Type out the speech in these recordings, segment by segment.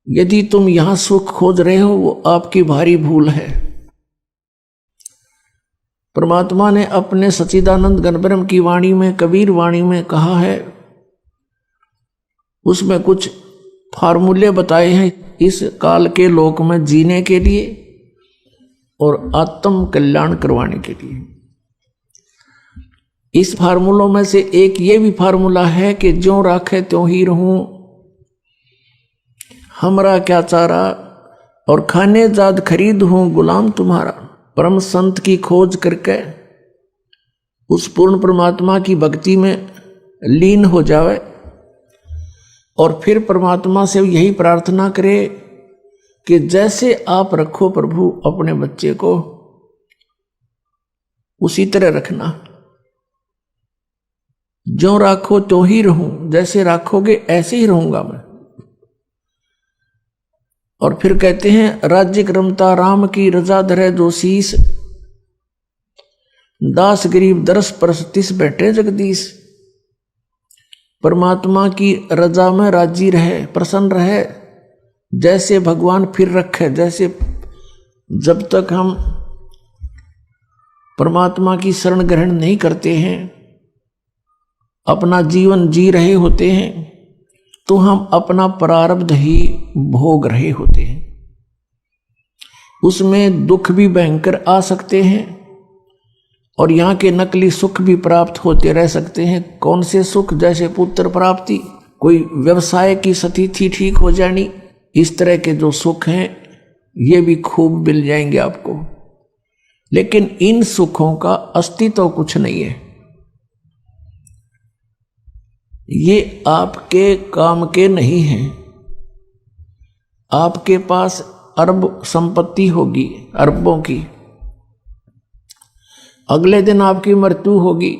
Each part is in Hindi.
यदि तुम यहां सुख खोज रहे हो वो आपकी भारी भूल है। परमात्मा ने अपने सच्चिदानंद घनब्रह्म की वाणी में, कबीर वाणी में कहा है, उसमें कुछ फार्मूले बताए हैं इस काल के लोक में जीने के लिए और आत्म कल्याण करवाने के लिए। इस फार्मूलों में से एक ये भी फार्मूला है कि ज्यों राखे त्यों ही रहूं, हमरा क्या चारा, और खाने जाद खरीद हूं गुलाम तुम्हारा। परम संत की खोज करके उस पूर्ण परमात्मा की भक्ति में लीन हो जावे और फिर परमात्मा से यही प्रार्थना करे कि जैसे आप रखो प्रभु अपने बच्चे को, उसी तरह रखना। ज्यों राखो त्यों ही रहूं, जैसे राखोगे ऐसे ही रहूंगा मैं। और फिर कहते हैं, राज्य क्रमता राम की रजा धरे जो शीस, दास गरीब दरस परस तिस बैठे जगदीश। परमात्मा की रजा में राजी रहे, प्रसन्न रहे, जैसे भगवान फिर रखे। जैसे जब तक हम परमात्मा की शरण ग्रहण नहीं करते हैं, अपना जीवन जी रहे होते हैं, तो हम अपना प्रारब्ध ही भोग रहे होते हैं। उसमें दुख भी भयंकर आ सकते हैं और यहाँ के नकली सुख भी प्राप्त होते रह सकते हैं। कौन से सुख? जैसे पुत्र प्राप्ति, कोई व्यवसाय की स्थिति ठीक हो जानी, इस तरह के जो सुख हैं ये भी खूब मिल जाएंगे आपको। लेकिन इन सुखों का अस्तित्व कुछ नहीं है। ये आपके काम के नहीं हैं। आपके पास अरब संपत्ति होगी, अरबों की, अगले दिन आपकी मृत्यु होगी।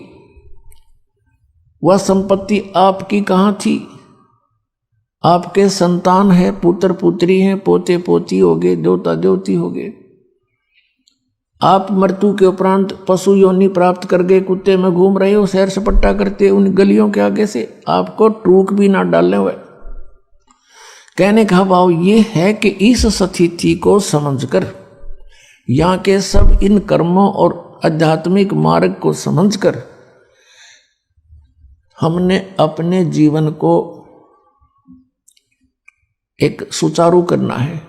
वह संपत्ति आपकी कहाँ थी? आपके संतान है, पुत्र पुत्री हैं, पोते पोती होगे, देवता देवती होगे। आप मृत्यु के उपरांत पशु योनि प्राप्त कर गए, कुत्ते में घूम रहे हो, सैर सपट्टा करते उन गलियों के आगे से, आपको टूक भी ना डालने हुए। कहने का भाव ये है कि इस स्थिति को समझकर, यहाँ के सब इन कर्मों और आध्यात्मिक मार्ग को समझकर हमने अपने जीवन को एक सुचारू करना है।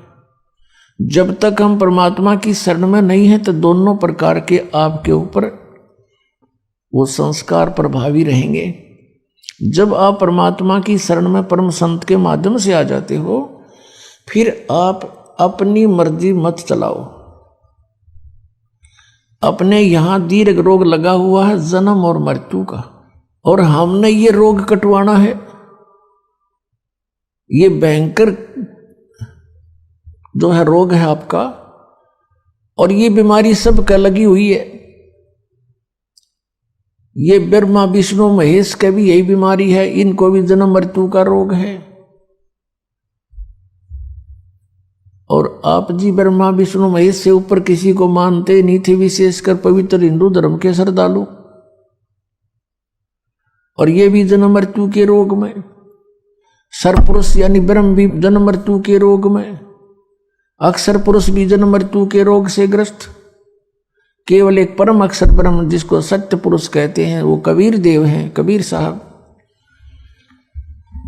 जब तक हम परमात्मा की शरण में नहीं है तो दोनों प्रकार के आपके ऊपर वो संस्कार प्रभावी रहेंगे। जब आप परमात्मा की शरण में परम संत के माध्यम से आ जाते हो, फिर आप अपनी मर्जी मत चलाओ। अपने यहां दीर्घ रोग लगा हुआ है जन्म और मृत्यु का, और हमने ये रोग कटवाना है। ये भयंकर जो है रोग है आपका, और ये बीमारी सबका लगी हुई है। ये ब्रह्मा विष्णु महेश का भी यही बीमारी है, इनको भी जन्म मृत्यु का रोग है। और आप जी ब्रह्मा विष्णु महेश से ऊपर किसी को मानते नहीं थे, विशेषकर पवित्र हिंदू धर्म के श्रद्धालु, और ये भी जन्म मृत्यु के रोग में। सरपुरुष यानी ब्रह्म भी जन्म मृत्यु के रोग में, अक्षर पुरुष भी जन्म मृत्यु के रोग से ग्रस्त। केवल एक परम अक्षर ब्रह्म जिसको सत्य पुरुष कहते हैं, वो कबीर देव हैं, कबीर साहब,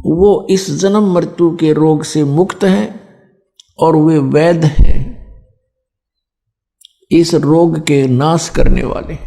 वो इस जन्म मृत्यु के रोग से मुक्त हैं और वे वैद्य हैं, इस रोग के नाश करने वाले।